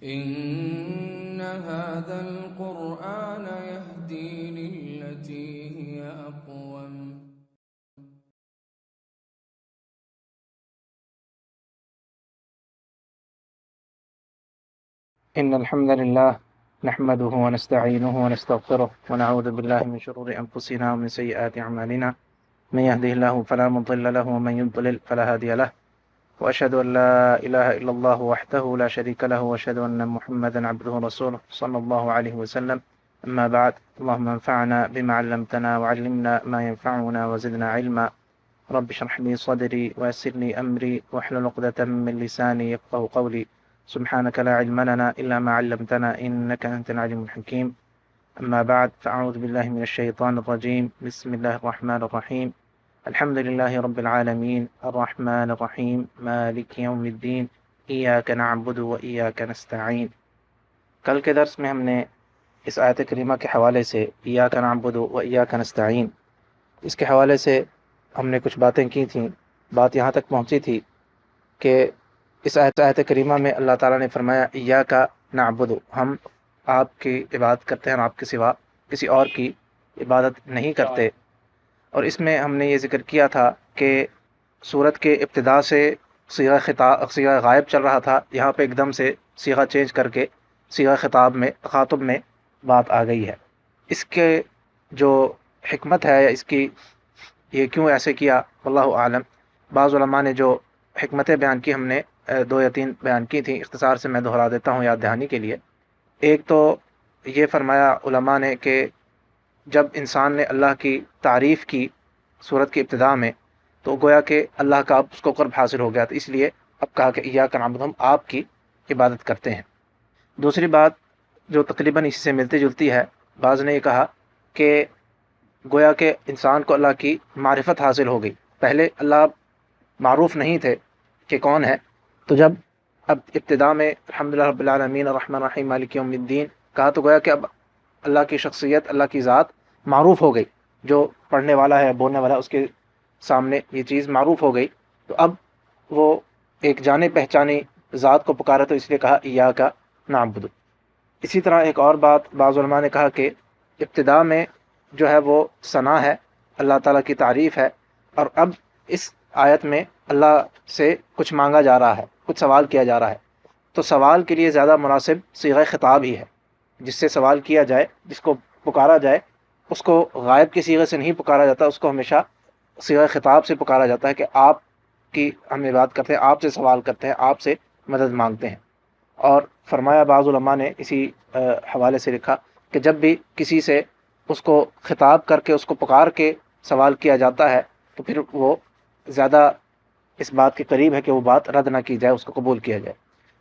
إن هذا القرآن يهدي للتي هي أقوم. إن الحمد لله نحمده ونستعينه ونستغفره ونعوذ بالله من شرور أنفسنا ومن سيئات أعمالنا من يهده الله فلا مضل له ومن يضلل فلا هادي له وأشهد أن لا إله إلا الله وحده لا شريك له وأشهد أن محمدا عبده ورسوله صلى الله عليه وسلم. أما بعد، اللهم انفعنا بما علمتنا وعلمنا ما ينفعنا وزدنا علما. رب اشرح لي صدري ويسر لي أمري واحلل عقدة من لساني يفقهوا قولي. سبحانك لا علم لنا إلا ما علمتنا إنك أنت العليم الحكيم. أما بعد، فأعوذ بالله من الشيطان الرجيم. بسم الله الرحمن الرحيم. الحمد لله رب العالمين الرحمن الرحيم مالك يوم الدين إياك نعبد وإياك نستعين. کل کے درس میں ہم نے اس آیت کریمہ کے حوالے سے ایاک نعبد و ایاک نستعین، اس کے حوالے سے ہم نے کچھ باتیں کی تھیں. بات یہاں تک پہنچی تھی کہ اس آیت کریمہ میں اللہ تعالیٰ نے فرمایا ایاک نعبد، ہم آپ کی عبادت کرتے ہیں اور آپ کے سوا کسی اور کی عبادت نہیں کرتے. اور اس میں ہم نے یہ ذکر کیا تھا کہ سورت کے ابتدا سے صیغہ غائب چل رہا تھا، یہاں پہ ایک دم سے صیغہ چینج کر کے صیغہ خطاب میں تخاطب میں بات آ گئی ہے. اس کے جو حکمت ہے یا اس کی یہ کیوں ایسے کیا واللہ عالم. بعض علماء نے جو حکمتیں بیان کی، ہم نے 2 یا 3 بیان کی تھیں، اختصار سے میں دہرا دیتا ہوں یاد دہانی کے لیے. ایک تو یہ فرمایا علماء نے کہ جب انسان نے اللہ کی تعریف کی سورت کی ابتدا میں تو گویا کہ اللہ کا اب اس کو قرب حاصل ہو گیا، تو اس لیے اب کہا کہ ایاک نعبد، ہم آپ کی عبادت کرتے ہیں. دوسری بات جو تقریباً اس سے ملتی جلتی ہے، بعض نے یہ کہا کہ گویا کہ انسان کو اللہ کی معرفت حاصل ہو گئی. پہلے اللہ معروف نہیں تھے کہ کون ہے، تو جب اب ابتدا میں الحمدللہ رب العالمین الرحمن الرحیم مالک یوم الدین کہا تو گویا کہ اب اللہ کی شخصیت، اللہ کی ذات معروف ہو گئی. جو پڑھنے والا ہے، بولنے والا ہے، اس کے سامنے یہ چیز معروف ہو گئی، تو اب وہ ایک جانے پہچانی ذات کو پکارا، تو اس لیے کہا ایاک نعبد. اسی طرح ایک اور بات بعض علماء نے کہا کہ ابتدا میں جو ہے وہ ثنا ہے، اللہ تعالیٰ کی تعریف ہے، اور اب اس آیت میں اللہ سے کچھ مانگا جا رہا ہے، کچھ سوال کیا جا رہا ہے، تو سوال کے لیے زیادہ مناسب صیغہ خطاب ہی ہے. جس سے سوال کیا جائے، جس کو پکارا جائے، اس کو غائب کے صیغے سے نہیں پکارا جاتا، اس کو ہمیشہ صیغہ خطاب سے پکارا جاتا ہے کہ آپ کی ہم بات کرتے ہیں، آپ سے سوال کرتے ہیں، آپ سے مدد مانگتے ہیں. اور فرمایا بعض علماء نے اسی حوالے سے لکھا کہ جب بھی کسی سے اس کو خطاب کر کے، اس کو پکار کے سوال کیا جاتا ہے، تو پھر وہ زیادہ اس بات کے قریب ہے کہ وہ بات رد نہ کی جائے، اس کو قبول کیا جائے.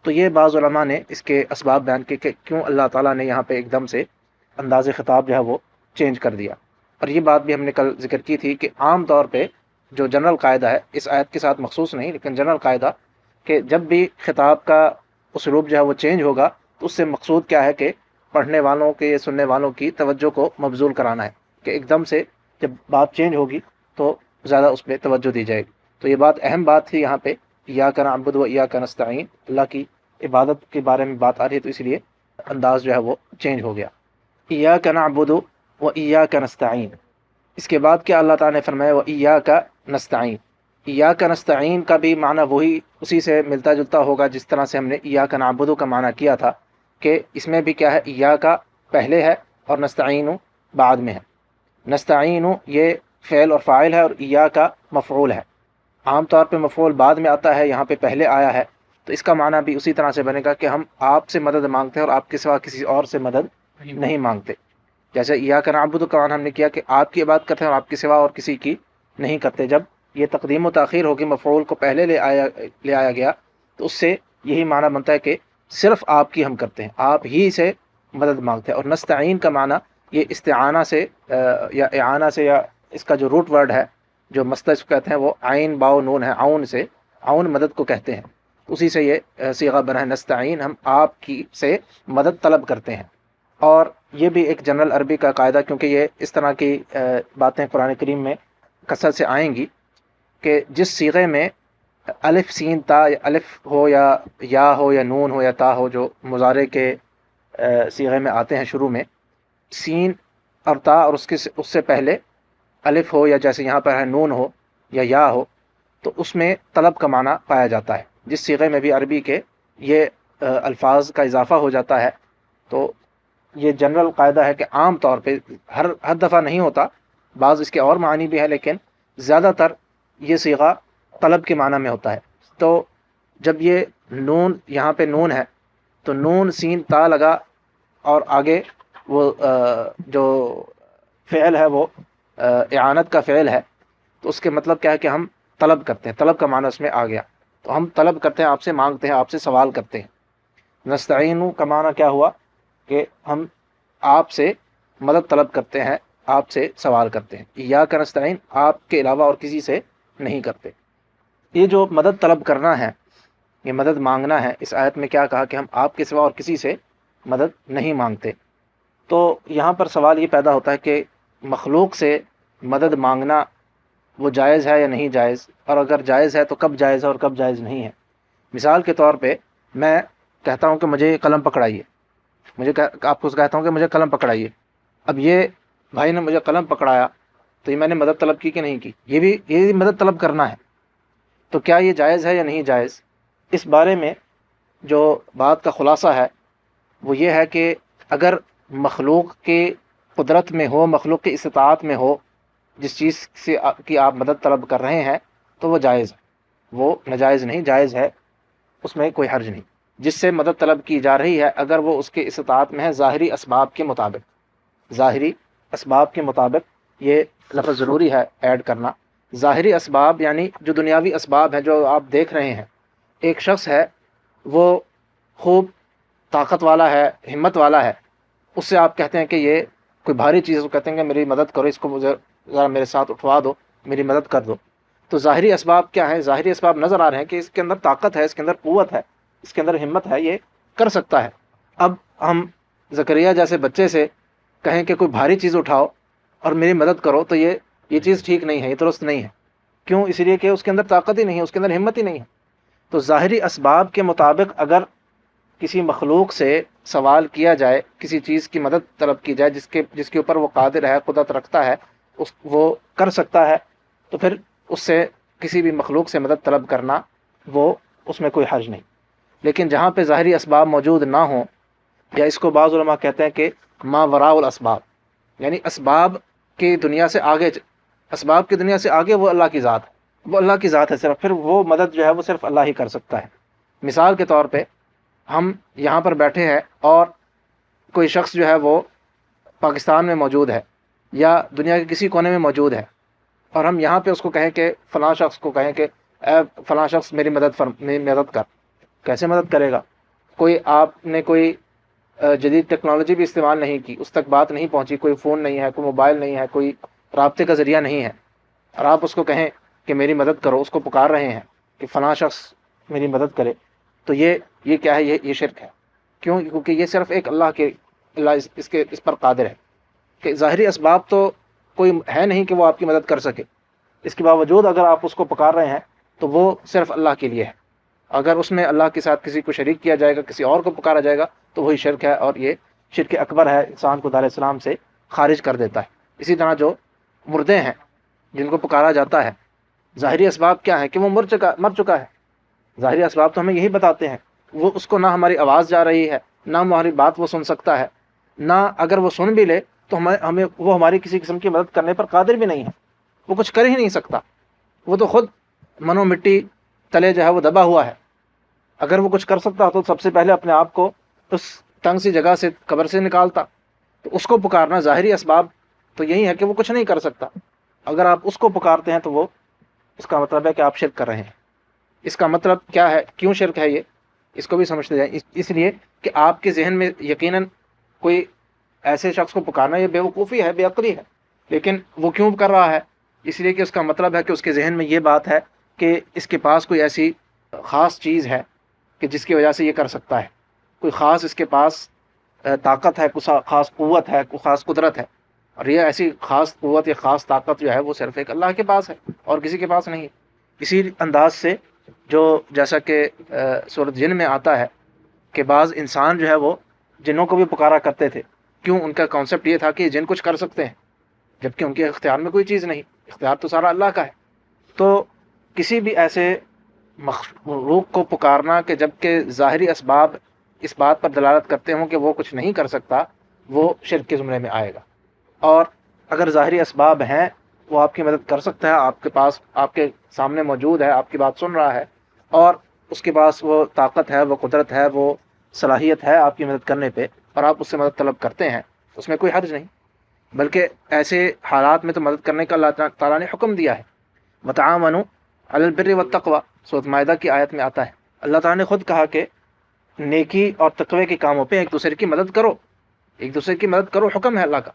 تو یہ بعض علماء نے اس کے اسباب بیان کیے کہ کیوں اللہ تعالیٰ نے یہاں پہ ایک دم سے انداز خطاب جو ہے وہ چینج کر دیا. اور یہ بات بھی ہم نے کل ذکر کی تھی کہ عام طور پہ جو جنرل قاعدہ ہے، اس آیت کے ساتھ مخصوص نہیں لیکن جنرل قاعدہ، کہ جب بھی خطاب کا اسلوب جو ہے وہ چینج ہوگا تو اس سے مقصود کیا ہے کہ پڑھنے والوں کے، سننے والوں کی توجہ کو مبذول کرانا ہے، کہ ایک دم سے جب بات چینج ہوگی تو زیادہ اس پہ توجہ دی جائے گی. تو یہ بات اہم بات تھی یہاں پہ، ایاک نعبد و ایاک نستعین، اللہ کی عبادت کے بارے میں بات آ رہی ہے، تو اس لیے انداز جو ہے وہ چینج ہو گیا. ایاک نعبد و ایاک نستعین. اس کے بعد کیا اللہ تعالیٰ نے فرمایا، و ایاک نستعین. ایاک نستعین کا بھی معنی وہی اسی سے ملتا جلتا ہوگا جس طرح سے ہم نے ایاک نعبد کا معنی کیا تھا، کہ اس میں بھی کیا ہے، ایاک پہلے ہے اور نستعین بعد میں ہے. نستعین یہ فعل اور فاعل ہے اور ایاک مفعول ہے. عام طور پہ مفعول بعد میں آتا ہے، یہاں پہ پہلے آیا ہے، تو اس کا معنی بھی اسی طرح سے بنے گا کہ ہم آپ سے مدد مانگتے ہیں اور آپ کے سوا کسی اور سے مدد نہیں مانگتے. جیسے ایاک نعبد کا معنی ہم نے کیا کہ آپ کی عبادت کرتے ہیں اور آپ کے سوا اور کسی کی نہیں کرتے. جب یہ تقدیم و تاخیر ہوگی، مفعول کو پہلے لے آیا گیا، تو اس سے یہی معنی بنتا ہے کہ صرف آپ کی ہم کرتے ہیں، آپ ہی سے مدد مانگتے ہیں. اور نستعین کا معنی یہ استعانہ سے یا اعانہ سے، یا اس کا جو روٹ ورڈ ہے، جو مصدر اس کو کہتے ہیں، وہ عین باء نون ہے، عون سے، عون مدد کو کہتے ہیں. اسی سے یہ صیغہ بنا ہے نستعین، ہم آپ کی سے مدد طلب کرتے ہیں. اور یہ بھی ایک جنرل عربی کا قاعدہ، کیونکہ یہ اس طرح کی باتیں قرآن کریم میں کثرت سے آئیں گی کہ جس صیغے میں الف سین تا، الف ہو یا ہو یا نون ہو یا تا ہو، جو مضارع کے صیغے میں آتے ہیں شروع میں، سین اور تا اور اس سے پہلے الف ہو، یا جیسے یہاں پر ہے نون ہو یا ہو، تو اس میں طلب کا معنی پایا جاتا ہے. جس صیغے میں بھی عربی کے یہ الفاظ کا اضافہ ہو جاتا ہے، تو یہ جنرل قاعدہ ہے کہ عام طور پہ ہر دفعہ نہیں ہوتا، بعض اس کے اور معنی بھی ہے، لیکن زیادہ تر یہ صیغہ طلب کے معنی میں ہوتا ہے. تو جب یہ نون، یہاں پہ نون ہے تو نون سین تا لگا، اور آگے وہ جو فعل ہے وہ اعانت کا فعل ہے، تو اس کے مطلب کیا ہے کہ ہم طلب کرتے ہیں، طلب کا معنی اس میں آ گیا. تو ہم طلب کرتے ہیں، آپ سے مانگتے ہیں، آپ سے سوال کرتے ہیں. نستعین کا معنی کیا ہوا کہ ہم آپ سے مدد طلب کرتے ہیں، آپ سے سوال کرتے ہیں. ایاک نستعین، آپ کے علاوہ اور کسی سے نہیں کرتے. یہ جو مدد طلب کرنا ہے، یہ مدد مانگنا ہے، اس آیت میں کیا کہا کہ ہم آپ کے سوا اور کسی سے مدد نہیں مانگتے. تو یہاں پر سوال یہ پیدا ہوتا ہے کہ مخلوق سے مدد مانگنا وہ جائز ہے یا نہیں جائز، اور اگر جائز ہے تو کب جائز ہے اور کب جائز نہیں ہے. مثال کے طور پہ میں کہتا ہوں کہ مجھے قلم پکڑائیے، آپ کو کہتا ہوں کہ مجھے قلم پکڑائیے. اب یہ بھائی نے مجھے قلم پکڑایا تو یہ میں نے مدد طلب کی کہ نہیں کی؟ یہ بھی مدد طلب کرنا ہے. تو کیا یہ جائز ہے یا نہیں جائز؟ اس بارے میں جو بات کا خلاصہ ہے وہ یہ ہے کہ اگر مخلوق کے قدرت میں ہو، مخلوق کی استطاعت میں ہو، جس چیز سے کی آپ مدد طلب کر رہے ہیں، تو وہ جائز ہے، وہ ناجائز نہیں، جائز ہے، اس میں کوئی حرج نہیں. جس سے مدد طلب کی جا رہی ہے اگر وہ اس کے استطاعت میں ہے، ظاہری اسباب کے مطابق، ظاہری اسباب کے مطابق، یہ لفظ ضروری ہے ایڈ کرنا. ظاہری اسباب یعنی جو دنیاوی اسباب ہیں جو آپ دیکھ رہے ہیں. ایک شخص ہے، وہ خوب طاقت والا ہے، ہمت والا ہے، اس سے آپ کہتے ہیں کہ یہ کوئی بھاری چیز ہے، تو کہتے ہیں کہ میری مدد کرو، اس کو مجھے ذرا میرے ساتھ اٹھوا دو، میری مدد کر دو. تو ظاہری اسباب کیا ہیں؟ ظاہری اسباب نظر آ رہے ہیں کہ اس کے اندر طاقت ہے، اس کے اندر قوت ہے، اس کے اندر ہمت ہے، یہ کر سکتا ہے. اب ہم زکریا جیسے بچے سے کہیں کہ کوئی بھاری چیز اٹھاؤ اور میری مدد کرو، تو یہ چیز ٹھیک نہیں ہے، یہ درست نہیں ہے. کیوں؟ اس لیے کہ اس کے اندر طاقت ہی نہیں ہے، اس کے اندر ہمت ہی نہیں ہے. تو ظاہری اسباب کے مطابق اگر کسی مخلوق سے سوال کیا جائے، کسی چیز کی مدد طلب کی جائے جس کے اوپر وہ قادر ہے، قدرت رکھتا ہے، وہ کر سکتا ہے، تو پھر اس سے کسی بھی مخلوق سے مدد طلب کرنا، وہ اس میں کوئی حرج نہیں. لیکن جہاں پہ ظاہری اسباب موجود نہ ہوں، یا اس کو بعض علماء کہتے ہیں کہ ما وراء الاسباب، یعنی اسباب کی دنیا سے آگے، اسباب کی دنیا سے آگے وہ اللہ کی ذات ہے، وہ اللہ کی ذات ہے صرف، پھر وہ مدد جو ہے وہ صرف اللہ ہی کر سکتا ہے. مثال کے طور پہ ہم یہاں پر بیٹھے ہیں اور کوئی شخص جو ہے وہ پاکستان میں موجود ہے یا دنیا کے کسی کونے میں موجود ہے، اور ہم یہاں پہ اس کو کہیں کہ فلاں شخص کو کہیں کہ اے فلاں شخص میری مدد کر. کیسے مدد کرے گا؟ آپ نے کوئی جدید ٹیکنالوجی بھی استعمال نہیں کی، اس تک بات نہیں پہنچی، کوئی فون نہیں ہے، کوئی موبائل نہیں ہے، کوئی رابطے کا ذریعہ نہیں ہے، اور آپ اس کو کہیں کہ میری مدد کرو، اس کو پکار رہے ہیں کہ فلاں شخص میری مدد کرے، تو یہ کیا ہے؟ یہ شرک ہے. کیوں؟ کیونکہ یہ صرف ایک اللہ اس پر قادر ہے کہ ظاہری اسباب تو کوئی ہے نہیں کہ وہ آپ کی مدد کر سکے. اس کے باوجود اگر آپ اس کو پکار رہے ہیں تو وہ صرف اللہ کے لیے ہے. اگر اس میں اللہ کے ساتھ کسی کو شریک کیا جائے گا، کسی اور کو پکارا جائے گا، تو وہی شرک ہے، اور یہ شرک اکبر ہے، انسان کو دار اسلام سے خارج کر دیتا ہے. اسی طرح جو مردے ہیں جن کو پکارا جاتا ہے، ظاہری اسباب کیا ہے کہ وہ مر چکا ہے. ظاہری اسباب تو ہمیں یہی بتاتے ہیں. وہ اس کو نہ ہماری آواز جا رہی ہے، نہ ہماری بات وہ سن سکتا ہے، نہ اگر وہ سن بھی لے تو وہ ہماری کسی قسم کی مدد کرنے پر قادر بھی نہیں ہے، وہ کچھ کر ہی نہیں سکتا. وہ تو خود منو مٹی تلے جو ہے وہ دبا ہوا ہے. اگر وہ کچھ کر سکتا تو سب سے پہلے اپنے آپ کو اس تنگ سی جگہ سے، قبر سے نکالتا. تو اس کو پکارنا، ظاہری اسباب تو یہی ہے کہ وہ کچھ نہیں کر سکتا. اگر آپ اس کو پکارتے ہیں تو اس کا مطلب ہے کہ آپ شرک کر رہے ہیں. اس کا مطلب کیا ہے؟ کیوں شرک ہے یہ؟ اس کو بھی سمجھتے جائیں. اس لیے کہ آپ کے ذہن میں یقیناً کوئی ایسے شخص کو پکارنا یہ بے وقوفی ہے، بے عقلی ہے. لیکن وہ کیوں کر رہا ہے؟ اس لیے کہ اس کا مطلب ہے کہ اس کے ذہن میں یہ بات ہے کہ اس کے پاس کوئی ایسی خاص چیز ہے کہ جس کی وجہ سے یہ کر سکتا ہے. کوئی خاص اس کے پاس طاقت ہے، کوئی خاص قوت ہے، کوئی خاص قدرت ہے. اور یہ ایسی خاص قوت یا خاص طاقت جو ہے وہ صرف ایک اللہ کے پاس ہے اور کسی کے پاس نہیں. اسی انداز سے جو جیسا کہ سورۃ جن میں آتا ہے کہ بعض انسان جو ہے وہ جنوں کو بھی پکارا کرتے تھے. کیوں؟ ان کا کانسیپٹ یہ تھا کہ جن کچھ کر سکتے ہیں، جبکہ ان کے اختیار میں کوئی چیز نہیں، اختیار تو سارا اللہ کا ہے. تو کسی بھی ایسے مخلوق کو پکارنا کہ جب کہ ظاہری اسباب اس بات پر دلالت کرتے ہوں کہ وہ کچھ نہیں کر سکتا، وہ شرک کے زمرے میں آئے گا. اور اگر ظاہری اسباب ہیں، وہ آپ کی مدد کر سکتا ہے، آپ کے پاس، آپ کے سامنے موجود ہے، آپ کی بات سن رہا ہے، اور اس کے پاس وہ طاقت ہے، وہ قدرت ہے، وہ صلاحیت ہے آپ کی مدد کرنے پہ، اور آپ اس سے مدد طلب کرتے ہیں، اس میں کوئی حرج نہیں. بلکہ ایسے حالات میں تو مدد کرنے کا اللہ تعالیٰ نے حکم دیا ہے. وتعاونوا علی البر والتقوی، سورۃ مائدہ کی آیت میں آتا ہے. اللہ تعالیٰ نے خود کہا کہ نیکی اور تقوی کے کاموں پہ ایک دوسرے کی مدد کرو، ایک دوسرے کی مدد کرو، حکم ہے اللہ کا.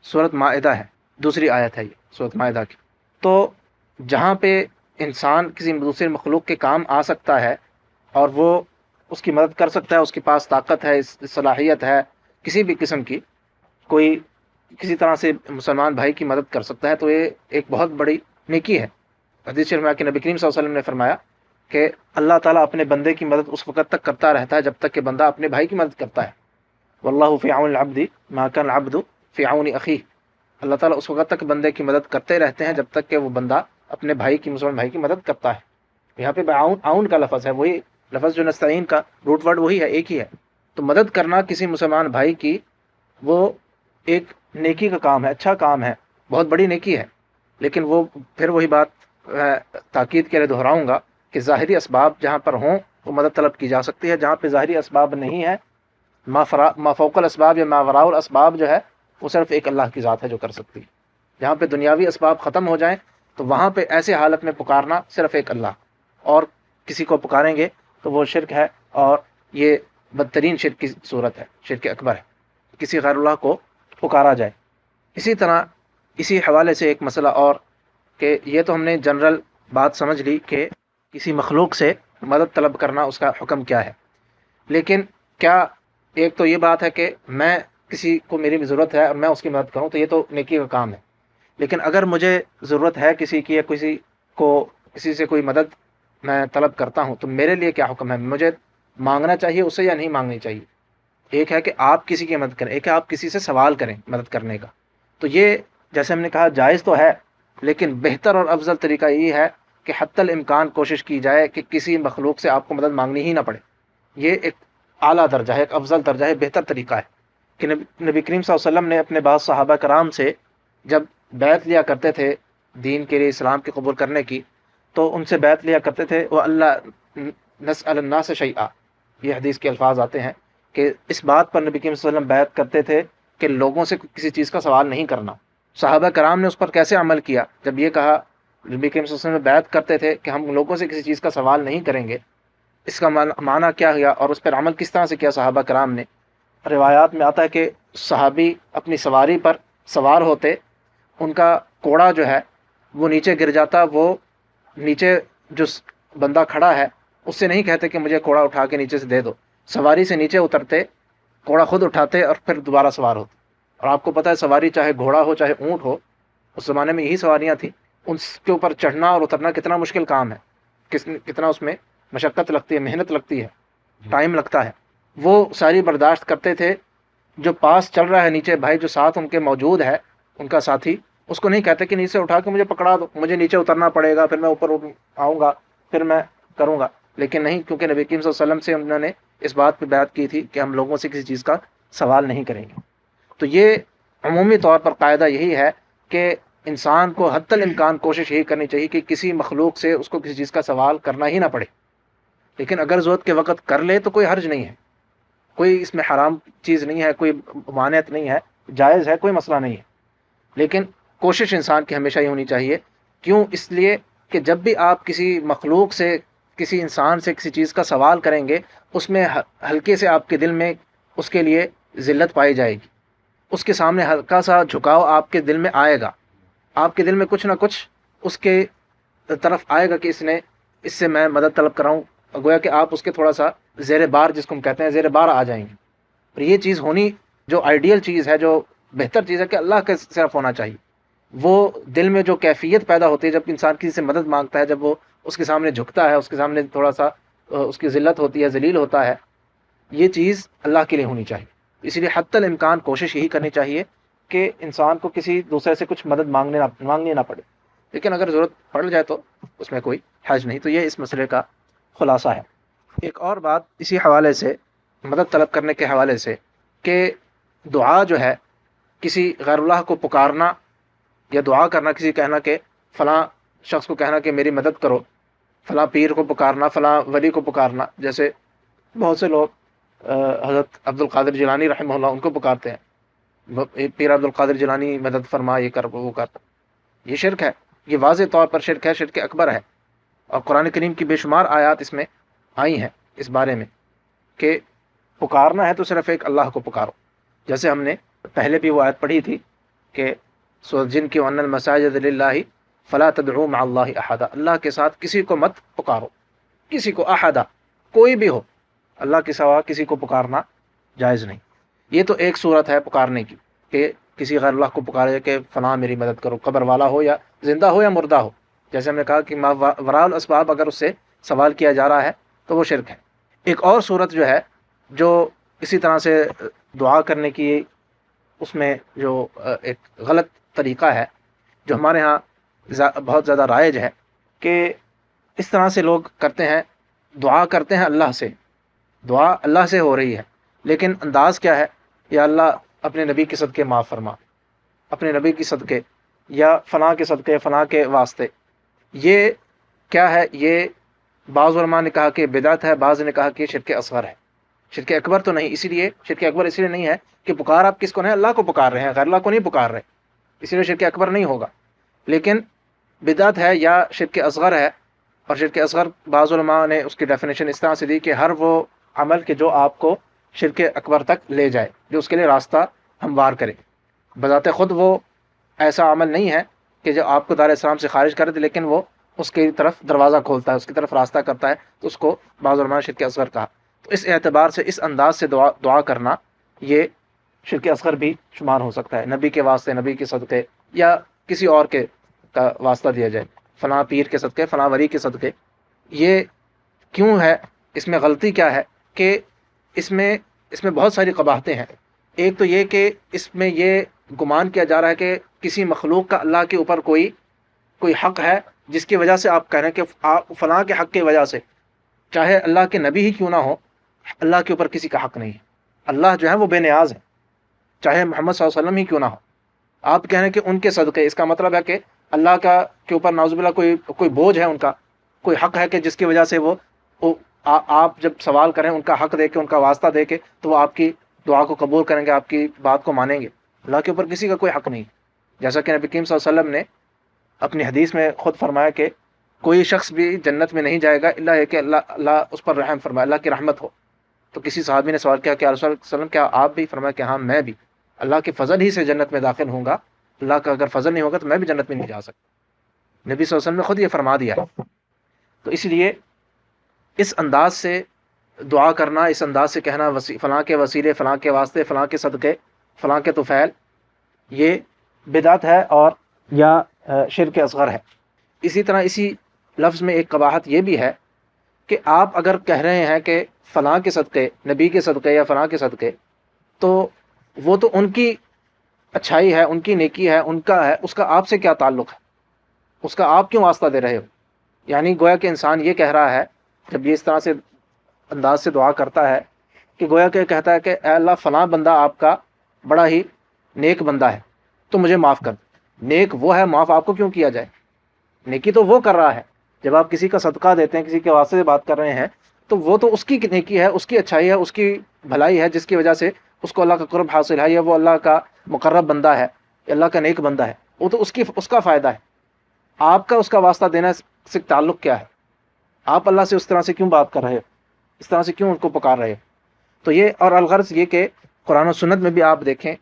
سورۃ مائدہ ہے، دوسری آیت ہے یہ سورۃ مائدہ کی. تو جہاں پہ انسان کسی دوسرے مخلوق کے کام آ سکتا ہے اور وہ اس کی مدد کر سکتا ہے، اس کے پاس طاقت ہے، صلاحیت ہے کسی بھی قسم کی، کوئی کسی طرح سے مسلمان بھائی کی مدد کر سکتا ہے، تو یہ ایک بہت بڑی نیکی ہے. حدیث شریف میں کہ نبی کریم صلی اللہ علیہ وسلم نے فرمایا کہ اللہ تعالیٰ اپنے بندے کی مدد اس وقت تک کرتا رہتا ہے جب تک کہ بندہ اپنے بھائی کی مدد کرتا ہے. واللہ فی عون العبد ما کان العبد فی عون اخیہ، اللہ تعالیٰ اس وقت تک بندے کی مدد کرتے رہتے ہیں جب تک کہ وہ بندہ اپنے بھائی کی، مسلمان بھائی کی مدد کرتا ہے. یہاں پہ عون کا لفظ ہے، وہی لفظ جو نستعین کا روٹ ورڈ وہی ہے، ایک ہی ہے. تو مدد کرنا کسی مسلمان بھائی کی وہ ایک نیکی کا کام ہے، اچھا کام ہے، بہت بڑی نیکی ہے. لیکن وہ پھر وہی بات تاکید کے لیے دہراؤں گا کہ ظاہری اسباب جہاں پر ہوں وہ مدد طلب کی جا سکتی ہے. جہاں پہ ظاہری اسباب نہیں ہے، ما فوق الاسباب یا ما وراء الاسباب جو ہے وہ صرف ایک اللہ کی ذات ہے جو کر سکتی ہے. جہاں پہ دنیاوی اسباب ختم ہو جائیں تو وہاں پہ ایسے حالت میں پکارنا صرف ایک اللہ، اور کسی کو پکاریں گے تو وہ شرک ہے، اور یہ بدترین شرک کی صورت ہے، شرک اکبر ہے، کسی غیر اللہ کو پکارا جائے. اسی طرح اسی حوالے سے ایک مسئلہ اور، کہ یہ تو ہم نے جنرل بات سمجھ لی کہ کسی مخلوق سے مدد طلب کرنا اس کا حکم کیا ہے. لیکن کیا ایک تو یہ بات ہے کہ میں کسی کو میری ضرورت ہے اور میں اس کی مدد کروں، تو یہ تو نیکی کا کام ہے. لیکن اگر مجھے ضرورت ہے کسی کی، یا کسی سے کوئی مدد میں طلب کرتا ہوں، تو میرے لیے کیا حکم ہے؟ مجھے مانگنا چاہیے اس سے یا نہیں مانگنی چاہیے؟ ایک ہے کہ آپ کسی کی مدد کریں، ایک ہے آپ کسی سے سوال کریں مدد کرنے کا. تو یہ جیسے ہم نے کہا جائز تو ہے، لیکن بہتر اور افضل طریقہ یہ ہے کہ حتی الامکان کوشش کی جائے کہ کسی مخلوق سے آپ کو مدد مانگنی ہی نہ پڑے. یہ ایک اعلیٰ درجہ ہے، ایک افضل درجہ ہے، بہتر طریقہ ہے. کہ نبی کریم صلی اللہ علیہ وسلم نے اپنے بعض صحابہ کرام سے جب بیعت لیا کرتے تھے دین کے لیے، اسلام کے قبول کرنے کی، تو ان سے بیعت لیا کرتے تھے وہ اللہ نسأل الناس شیئا، یہ حدیث کے الفاظ آتے ہیں کہ اس بات پر نبی کریم صلی اللہ علیہ وسلم بیعت کرتے تھے کہ لوگوں سے کسی چیز کا سوال نہیں کرنا. صحابہ کرام نے اس پر کیسے عمل کیا؟ جب یہ کہا نبی کریم صلی اللہ علیہ وسلم بیعت کرتے تھے کہ ہم لوگوں سے کسی چیز کا سوال نہیں کریں گے، اس کا معنی کیا ہوا اور اس پر عمل کس طرح سے کیا صحابہ کرام نے؟ روایات میں آتا ہے کہ صحابی اپنی سواری پر سوار ہوتے، ان کا کوڑا جو ہے وہ نیچے گر جاتا، وہ نیچے جو بندہ کھڑا ہے اس سے نہیں کہتے کہ مجھے کوڑا اٹھا کے نیچے سے دے دو، سواری سے نیچے اترتے، کوڑا خود اٹھاتے اور پھر دوبارہ سوار ہوتے. اور آپ کو پتہ ہے سواری چاہے گھوڑا ہو چاہے اونٹ ہو، اس زمانے میں یہی سواریاں تھیں، ان کے اوپر چڑھنا اور اترنا کتنا مشکل کام ہے، کتنا اس میں مشقت لگتی ہے، محنت لگتی ہے، ٹائم لگتا ہے. وہ ساری برداشت کرتے تھے. جو پاس چل رہا ہے نیچے بھائی جو ساتھ ان کے موجود ہے، ان کا ساتھی، اس کو نہیں کہتے کہ نیچے اٹھا کے مجھے پکڑا دو، مجھے نیچے اترنا پڑے گا، پھر میں اوپر آؤں گا، پھر میں کروں گا. لیکن نہیں، کیونکہ نبی کریم صلی اللہ علیہ وسلم سے انہوں نے اس بات پہ بیعت کی تھی کہ ہم لوگوں سے کسی چیز کا سوال نہیں کریں گے. تو یہ عمومی طور پر قاعدہ یہی ہے کہ انسان کو حتی الامکان کوشش یہی کرنی چاہیے کہ کسی مخلوق سے اس کو کسی چیز کا سوال کرنا ہی نہ پڑے. لیکن اگر ضرورت کے وقت کر لے تو کوئی حرج نہیں ہے، کوئی اس میں حرام چیز نہیں ہے، کوئی ممانعت نہیں ہے، جائز ہے، کوئی مسئلہ نہیں ہے. لیکن کوشش انسان کی ہمیشہ یہ ہونی چاہیے. کیوں؟ اس لیے کہ جب بھی آپ کسی مخلوق سے، کسی انسان سے کسی چیز کا سوال کریں گے، اس میں ہلکے سے آپ کے دل میں اس کے لیے ذلت پائی جائے گی، اس کے سامنے ہلکا سا جھکاؤ آپ کے دل میں آئے گا، آپ کے دل میں کچھ نہ کچھ اس کے طرف آئے گا کہ اس سے میں مدد طلب کراؤں. گویا کہ آپ اس کے تھوڑا سا زیر بار، جس کو ہم کہتے ہیں زیر بار آ جائیں گے. اور یہ چیز ہونی جو آئیڈیل چیز ہے، جو بہتر چیز ہے کہ اللہ کے صرف ہونا چاہیے. وہ دل میں جو کیفیت پیدا ہوتی ہے جب انسان کسی سے مدد مانگتا ہے، جب وہ اس کے سامنے جھکتا ہے، اس کے سامنے تھوڑا سا اس کی ذلت ہوتی ہے، ذلیل ہوتا ہے، یہ چیز اللہ کے لیے ہونی چاہیے۔ اسی لیے حتی الامکان کوشش یہی کرنی چاہیے کہ انسان کو کسی دوسرے سے کچھ مدد مانگنی نہ پڑے، لیکن اگر ضرورت پڑ جائے تو اس میں کوئی حرج نہیں۔ تو یہ اس مسئلے کا خلاصہ ہے۔ ایک اور بات اسی حوالے سے، مدد طلب کرنے کے حوالے سے، کہ دعا جو ہے، کسی غیر اللہ کو پکارنا یا دعا کرنا، کسی کہنا کہ فلاں شخص کو کہنا کہ میری مدد کرو، فلاں پیر کو پکارنا، فلاں ولی کو پکارنا، جیسے بہت سے لوگ حضرت عبد القادر جیلانی رحمہ اللہ ان کو پکارتے ہیں، پیر عبد القادر جیلانی مدد فرما، یہ کر وہ کر۔ یہ شرک ہے، یہ واضح طور پر شرک ہے، شرک اکبر ہے، اور قرآن کریم کی بے شمار آیات اس میں آئی ہیں اس بارے میں کہ پکارنا ہے تو صرف ایک اللہ کو پکارو۔ جیسے ہم نے پہلے بھی وہ آیت پڑھی تھی کہ سورۃ جن کی وَأَنَّ الْمَسَاجِدَ لِلَّهِ فَلَا تَدْعُوا مَعَ اللَّهِ أَحَدًا، اللہ کے ساتھ کسی کو مت پکارو، کسی کو، احدا، کوئی بھی ہو، اللہ کے سوا کسی کو پکارنا جائز نہیں۔ یہ تو ایک صورت ہے پکارنے کی کہ کسی غیر اللہ کو پکارے کہ فلاں میری مدد کرو، قبر والا ہو یا زندہ ہو یا مردہ ہو۔ جیسے ہم نے کہا کہ وراء الاسباب اگر اس سے سوال کیا جا رہا ہے تو وہ شرک ہے۔ ایک اور صورت جو ہے جو اسی طرح سے دعا کرنے کی، اس میں جو ایک غلط طریقہ ہے جو ہمارے ہاں بہت زیادہ رائج ہے، کہ اس طرح سے لوگ کرتے ہیں، دعا کرتے ہیں اللہ سے، دعا اللہ سے ہو رہی ہے، لیکن انداز کیا ہے؟ یا اللہ اپنے نبی کے صدقے معاف فرما، اپنے نبی کے صدقے، یا فلاں کے صدقے، فلاں کے واسطے۔ یہ کیا ہے؟ یہ بعض علماء نے کہا کہ بدعت ہے، بعض نے کہا کہ شرک اصغر ہے، شرک اکبر تو نہیں۔ اسی لیے شرک اکبر اس لیے نہیں ہے کہ پکار آپ کس کو نہیں، اللہ کو پکار رہے ہیں، غیر اللہ کو نہیں پکار رہے، اسی لیے شرک اکبر نہیں ہوگا۔ لیکن بدعت ہے یا شرک اصغر ہے، اور شرک اصغر بعض علماء نے اس کی ڈیفینیشن اس طرح سے دی کہ ہر وہ عمل کہ جو آپ کو شرک اکبر تک لے جائے، جو اس کے لیے راستہ ہموار کرے۔ بذات خود وہ ایسا عمل نہیں ہے کہ جو آپ کو دار اسلام سے خارج کر دے، لیکن وہ اس کی طرف دروازہ کھولتا ہے، اس کی طرف راستہ کرتا ہے، تو اس کو بعض علماء نے شرک اصغر کہا۔ تو اس اعتبار سے، اس انداز سے دعا کرنا یہ شرک اصغر بھی شمار ہو سکتا ہے۔ نبی کے واسطے، نبی کے صدقے، یا کسی اور کے کا واسطہ دیا جائے، فلاں پیر کے صدقے، فلاں ولی کے صدقے۔ یہ کیوں ہے؟ اس میں غلطی کیا ہے کہ اس میں بہت ساری قباحتیں ہیں۔ ایک تو یہ کہ اس میں یہ گمان کیا جا رہا ہے کہ کسی مخلوق کا اللہ کے اوپر کوئی حق ہے، جس کی وجہ سے آپ کہہ رہے ہیں کہ آپ فلاں کے حق کی وجہ سے، چاہے اللہ کے نبی ہی کیوں نہ ہو، اللہ کے اوپر کسی کا حق نہیں ہے۔ اللہ جو ہے وہ بے نیاز ہے، چاہے محمد صلی اللہ علیہ وسلم ہی کیوں نہ ہو۔ آپ کہہ رہے ہیں کہ ان کے صدقے، اس کا مطلب ہے کہ اللہ کے اوپر نعوذ باللہ کوئی بوجھ ہے، ان کا کوئی حق ہے کہ جس کی وجہ سے وہ آپ جب سوال کریں ان کا حق دے کے، ان کا واسطہ دے کے، تو وہ آپ کی دعا کو قبول کریں گے، آپ کی بات کو مانیں گے۔ اللہ کے اوپر کسی کا کوئی حق نہیں، جیسا کہ نبی کریم صلی اللہ علیہ وسلم نے اپنی حدیث میں خود فرمایا کہ کوئی شخص بھی جنت میں نہیں جائے گا الا ہے کہ اللہ اس پر رحم فرمائے، اللہ کی رحمت ہو۔ تو کسی صحابی نے سوال کیا کہ رسول اللہ صلی اللہ علیہ وسلم کیا آپ بھی؟ فرمایا کہ ہاں میں بھی، اللہ کے فضل ہی سے جنت میں داخل ہوں گا، اللہ کا اگر فضل نہیں ہوگا تو میں بھی جنت میں نہیں جا سکتا۔ نبی صلی اللہ علیہ وسلم نے خود یہ فرما دیا ہے۔ تو اس لیے اس انداز سے دعا کرنا، اس انداز سے کہنا فلاں کے وسیلے، فلاں کے واسطے، فلاں کے صدقے، فلاں کے طفیل، یہ بدعت ہے اور یا شرک اصغر ہے۔ اسی طرح اسی لفظ میں ایک قباحت یہ بھی ہے کہ آپ اگر کہہ رہے ہیں کہ فلاں کے صدقے، نبی کے صدقے یا فلاں کے صدقے، تو وہ تو ان کی اچھائی ہے، ان کی نیکی ہے، ان کا ہے، اس کا آپ سے کیا تعلق ہے؟ اس کا آپ کیوں واسطہ دے رہے ہو؟ یعنی گویا کہ انسان یہ کہہ رہا ہے جب یہ اس طرح سے انداز سے دعا کرتا ہے کہ گویا کہ کہتا ہے کہ اے اللہ فلاں بندہ آپ کا بڑا ہی نیک بندہ ہے، تو مجھے معاف کر دے۔ نیک وہ ہے، معاف آپ کو کیوں کیا جائے؟ نیکی تو وہ کر رہا ہے۔ جب آپ کسی کا صدقہ دیتے ہیں، کسی کے واسطے سے بات کر رہے ہیں، تو وہ تو اس کی نیکی ہے، اس کی اچھائی ہے، اس کی بھلائی ہے، جس کی وجہ سے اس کو اللہ کا قرب حاصل ہے، یا وہ اللہ کا مقرب بندہ ہے، یا اللہ کا نیک بندہ ہے، وہ تو اس کا فائدہ ہے۔ آپ کا اس کا واسطہ دینا سے تعلق کیا ہے؟ آپ اللہ سے اس طرح سے کیوں بات کر رہے ہو؟ اس طرح سے کیوں ان کو پکار رہے ہو؟ تو یہ، اور الغرض یہ کہ قرآن و سنت میں بھی آپ دیکھیں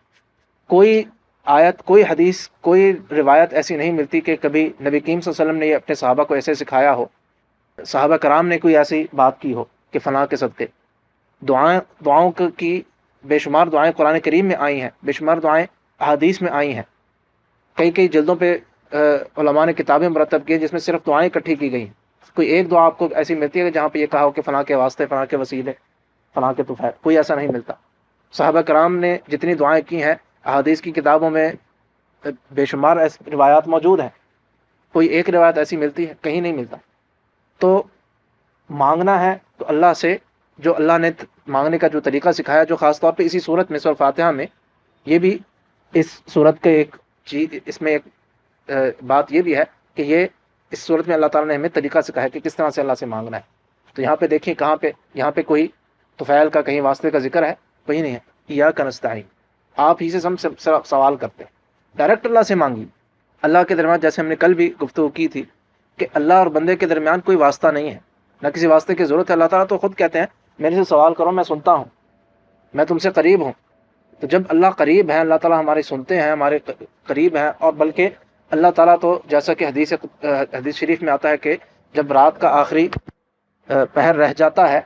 کوئی آیت، کوئی حدیث، کوئی روایت ایسی نہیں ملتی کہ کبھی نبی کریم صلی اللہ علیہ وسلم نے یہ اپنے صحابہ کو ایسے سکھایا ہو، صحابہ کرام نے کوئی ایسی بات کی ہو کہ فلاں کے صدقے۔ دعاؤں کی بے شمار دعائیں قرآن کریم میں آئی ہیں، بے شمار دعائیں احادیث میں آئی ہیں، کئی جلدوں پہ علماء نے کتابیں مرتب کی ہیں جس میں صرف دعائیں اکٹھی کی گئی ہیں کوئی ایک دعا آپ کو ایسی ملتی ہے کہ جہاں پہ یہ کہا ہو کہ فلاں کے واسطے، فلاں کے وسیلے، فلاں کے طفیل؟ کوئی ایسا نہیں ملتا۔ صحابہ کرام نے جتنی دعائیں کی ہیں احادیث کی کتابوں میں بے شمار روایات موجود ہیں، کوئی ایک روایت ایسی ملتی ہے؟ کہیں نہیں ملتا۔ تو مانگنا ہے تو اللہ سے، جو اللہ نے مانگنے کا جو طریقہ سکھایا، جو خاص طور پہ اسی صورت میں سورۃ فاتحہ میں، یہ بھی اس صورت کے ایک چیز، اس میں ایک بات یہ بھی ہے کہ یہ اس صورت میں اللہ تعالیٰ نے ہمیں طریقہ سکھایا کہ کس طرح سے اللہ سے مانگنا ہے۔ تو یہاں پہ دیکھیں کہاں پہ، یہاں پہ کوئی طفیل کا، کہیں واسطے کا ذکر ہے؟ کہیں نہیں ہے۔ ایاک نستعین، آپ ہی سے ہم سوال کرتے ہیں، ڈائریکٹ اللہ سے مانگی۔ اللہ کے درمیان، جیسے ہم نے کل بھی گفتگو کی تھی کہ اللہ اور بندے کے درمیان کوئی واسطہ نہیں ہے، نہ کسی واسطے کی ضرورت ہے۔ اللہ تعالیٰ تو خود کہتے ہیں میرے سے سوال کرو، میں سنتا ہوں، میں تم سے قریب ہوں۔ تو جب اللہ قریب ہے، اللہ تعالیٰ ہماری سنتے ہیں، ہمارے قریب ہیں، اور بلکہ اللہ تعالیٰ تو جیسا کہ حدیث شریف میں آتا ہے کہ جب رات کا آخری پہر رہ جاتا ہے،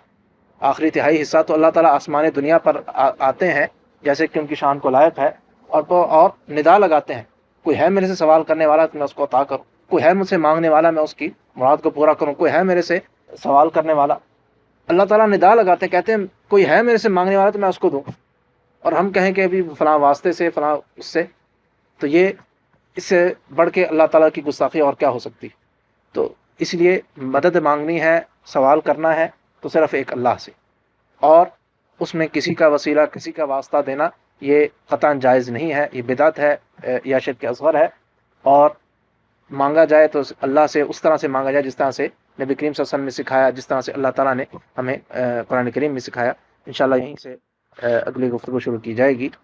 آخری تہائی حصہ، تو اللہ تعالیٰ آسمان دنیا پر آتے ہیں جیسے کہ ان کی شان کو لائق ہے، اور ندا لگاتے ہیں، کوئی ہے میرے سے سوال کرنے والا تو میں اس کو عطا کروں، کوئی ہے مجھ سے مانگنے والا میں اس کی مراد کو پورا کروں، کوئی ہے میرے سے سوال کرنے والا۔ اللہ تعالیٰ ندا لگاتے ہیں، کہتے ہیں کوئی ہے میرے سے مانگنے والا تو میں اس کو دوں، اور ہم کہیں کہ ابھی فلاں واسطے سے، فلاں اس سے، تو یہ اس سے بڑھ کے اللہ تعالیٰ کی گستاخی اور کیا ہو سکتی؟ تو اس لیے مدد مانگنی ہے، سوال کرنا ہے تو صرف ایک اللہ سے، اور اس میں کسی کا وسیلہ، کسی کا واسطہ دینا یہ قطعاً جائز نہیں ہے، یہ بدعت ہے یا شرک اصغر ہے۔ اور مانگا جائے تو اللہ سے اس طرح سے مانگا جائے جس طرح سے نبی کریم صلی اللہ علیہ وسلم نے سکھایا، جس طرح سے اللہ تعالیٰ نے ہمیں قرآن کریم میں سکھایا۔ انشاءاللہ یہیں سے اگلی گفتگو شروع کی جائے گی۔